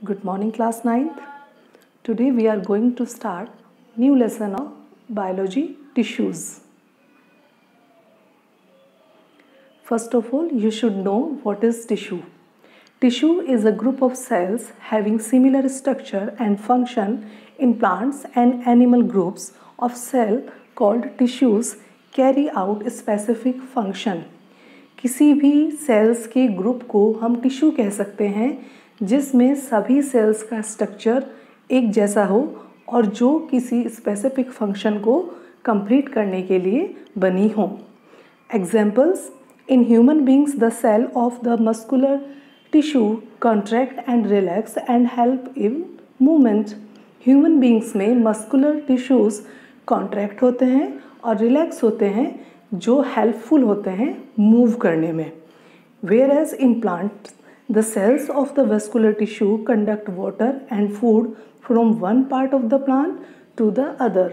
Good morning, class 9th. Today we are going to start new lesson of biology tissues. First of all, you should know what is tissue. Tissue is a group of cells having similar structure and function in plants and animal. Groups of cell called tissues carry out specific function. किसी भी sales के group को हम tissue कह सकते हैं जिसमें सभी सेल्स का स्ट्रक्चर एक जैसा हो और जो किसी स्पेसिफिक फंक्शन को कंप्लीट करने के लिए बनी हो. Examples: in human beings the cell of the muscular tissue contract and relax and help in movement. Human beings में मस्कुलर टिश्यूज़ कॉन्ट्रैक्ट होते हैं और रिलैक्स होते हैं जो हेल्पफुल होते हैं मूव करने में. Whereas in plant the cells of the vascular tissue conduct water and food from one part of the plant to the other.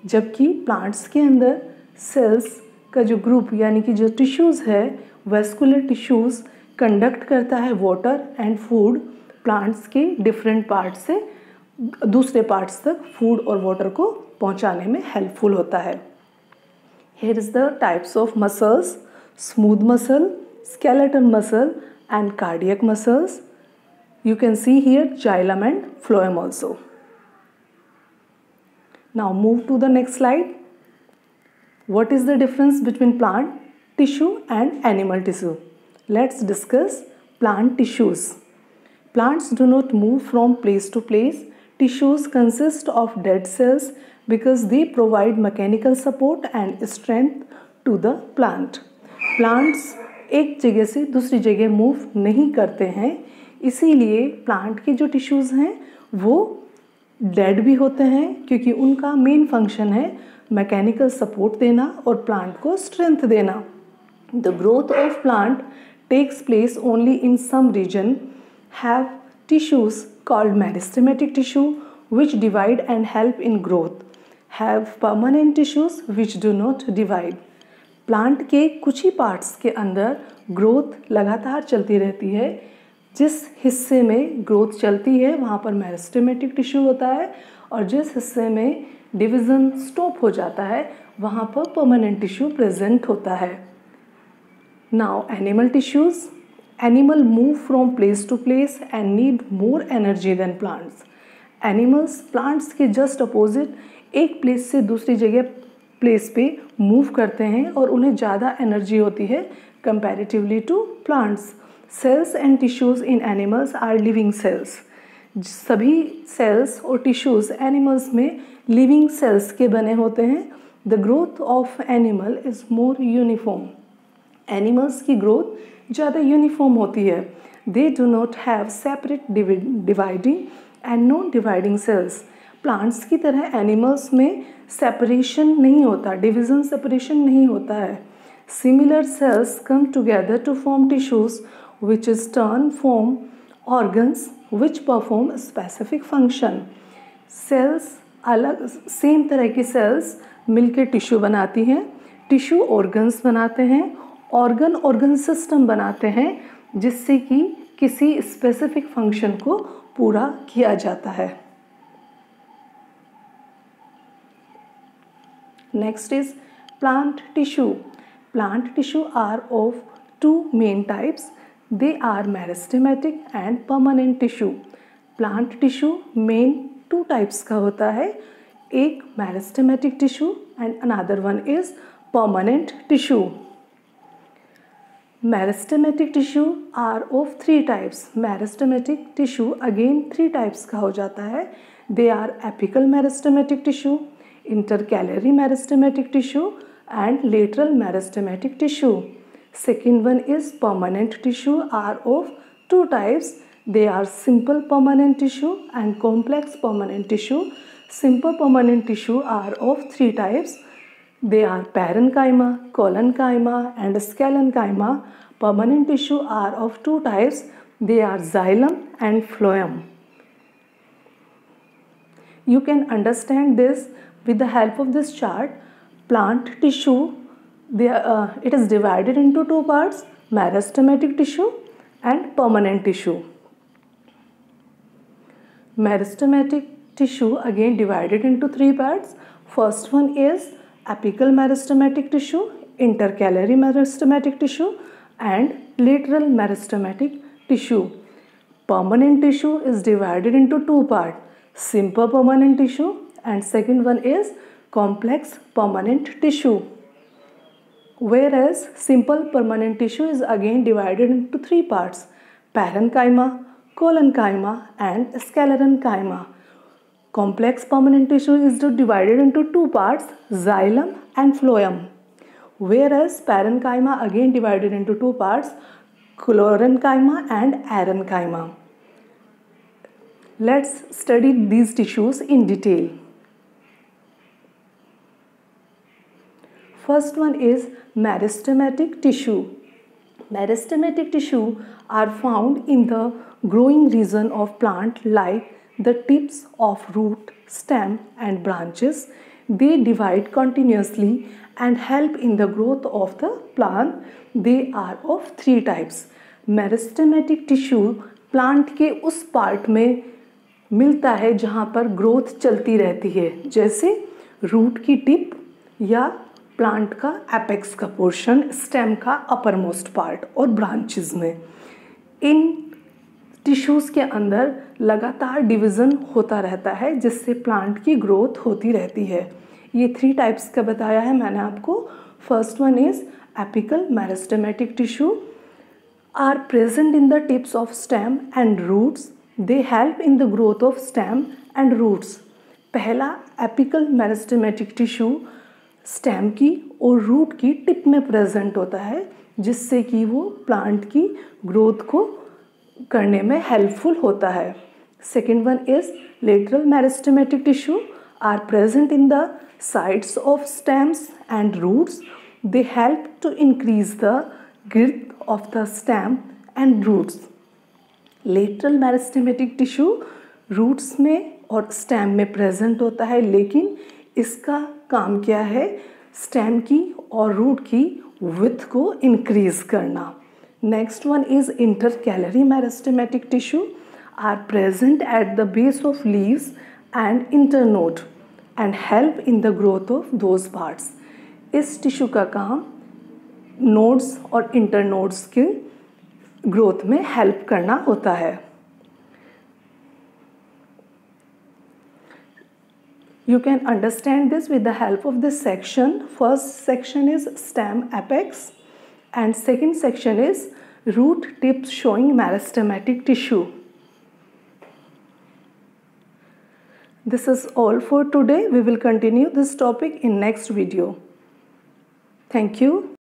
जबकि प्लांट्स के अंदर सेल्स का जो ग्रुप यानी कि जो टिश्यूज़ है वेस्कुलर टिश्यूज़ कंडक्ट करता है वाटर एंड फूड प्लांट्स के डिफरेंट पार्ट्स से दूसरे पार्ट्स तक फूड और वाटर को पहुंचाने में हेल्पफुल होता है. Here is the types of muscles: smooth muscle, skeletal muscle and cardiac muscles. You can see here xylem and phloem also. Now move to the next slide. What is the difference between plant tissue and animal tissue? Let's discuss plant tissues. Plants do not move from place to place. Tissues consist of dead cells because they provide mechanical support and strength to the plant. Plants एक जगह से दूसरी जगह move नहीं करते हैं, इसीलिए plant के जो टिश्यूज़ हैं वो डेड भी होते हैं क्योंकि उनका मेन फंक्शन है मैकेनिकल सपोर्ट देना और प्लांट को स्ट्रेंथ देना. The growth of plant takes place only in some region have tissues called meristematic tissue which divide and help in growth, have permanent tissues which do not divide. Plant के कुछ ही parts के अंदर growth लगातार चलती रहती है. जिस हिस्से में ग्रोथ चलती है वहाँ पर मेरिस्टेमेटिक टिश्यू होता है और जिस हिस्से में डिवीज़न स्टॉप हो जाता है वहाँ पर परमानेंट टिश्यू प्रेजेंट होता है. Now animal tissues. Animal move from place to place and need more energy than plants. Animals plants के just opposite एक प्लेस से दूसरी जगह प्लेस पे मूव करते हैं और उन्हें ज़्यादा एनर्जी होती है comparatively to plants. Cells and tissues in animals are living cells. सभी सेल्स और टिश्यूज़ एनिमल्स में लिविंग सेल्स के बने होते हैं. The growth of animal is more uniform. Animals की ग्रोथ ज़्यादा यूनिफॉर्म होती है. They do not have separate dividing and non dividing cells. Plants की तरह एनिमल्स में सेपरेशन नहीं होता, डिवीज़न सेपरेशन नहीं होता है. Similar cells come together to form tissues which is turn form organs which perform specific function. Cells अलग same तरह की सेल्स मिलकर टिश्यू बनाती हैं. टिश्यू ऑर्गन्स बनाते हैं, ऑर्गन सिस्टम बनाते हैं जिससे कि किसी स्पेसिफिक फंक्शन को पूरा किया जाता है. Next is plant tissue. Plant tissue are of two main types. They are meristematic and permanent tissue. Plant tissue main two types का होता है. एक meristematic tissue and another one is permanent tissue. Meristematic tissue are of three types. Meristematic tissue again three types का हो जाता है. They are apical meristematic tissue, intercalary meristematic tissue and lateral meristematic tissue. Second one is permanent tissue are of two types. They are simple permanent tissue and complex permanent tissue. Simple permanent tissue are of three types. They are parenchyma, collenchyma and scalenchyma. Permanent tissue are of two types. They are xylem and phloem. You can understand this with the help of this chart. Plant tissue, it is divided into two parts: meristematic tissue and permanent tissue. Meristematic tissue again divided into three parts. First one is apical meristematic tissue, intercalary meristematic tissue, and lateral meristematic tissue. Permanent tissue is divided into two parts, simple permanent tissue and second one is complex permanent tissue. Whereas simple permanent tissue is again divided into three parts, parenchyma, collenchyma and sclerenchyma. Complex permanent tissue is divided into two parts, xylem and phloem. Whereas parenchyma again divided into two parts, collenchyma and arenchyma. Let's study these tissues in detail. First one is meristematic tissue. Meristematic tissue are found in the growing region of plant like the tips of root, stem and branches. They divide continuously and help in the growth of the plant. They are of three types. Meristematic tissue plant के उस part में मिलता है जहाँ पर growth चलती रहती है, जैसे रूट की टिप या प्लांट का एपेक्स का पोर्शन, स्टेम का अपर मोस्ट पार्ट और ब्रांचेस में। इन टिश्यूज़ के अंदर लगातार डिवीज़न होता रहता है जिससे प्लांट की ग्रोथ होती रहती है। ये थ्री टाइप्स का बताया है मैंने आपको। First one is apical meristematic tissue are present in the tips of stem and roots, they help in the growth of stem and roots. पहला एपिकल मेरिस्टेमेटिक टिश्यू स्टेम की और रूट की tip में प्रेजेंट होता है जिससे कि वो प्लांट की ग्रोथ को करने में हेल्पफुल होता है। Second one is lateral meristematic tissue are present in the sides of stems and roots, they help to increase the girth of the stem and roots. Lateral meristematic tissue roots में और stem में present होता है, लेकिन इसका काम क्या है, स्टेम की और रूट की विड्थ को इंक्रीज करना। Next one is intercalary meristematic tissue are present at the base of leaves and internode and help in the growth of those parts. इस टिश्यू का काम नोड्स और इंटरनोड्स के ग्रोथ में हेल्प करना होता है। You can understand this with the help of this section. First section is stem apex and second section is root tips showing meristematic tissue. This is all for today. We will continue this topic in next video. Thank you.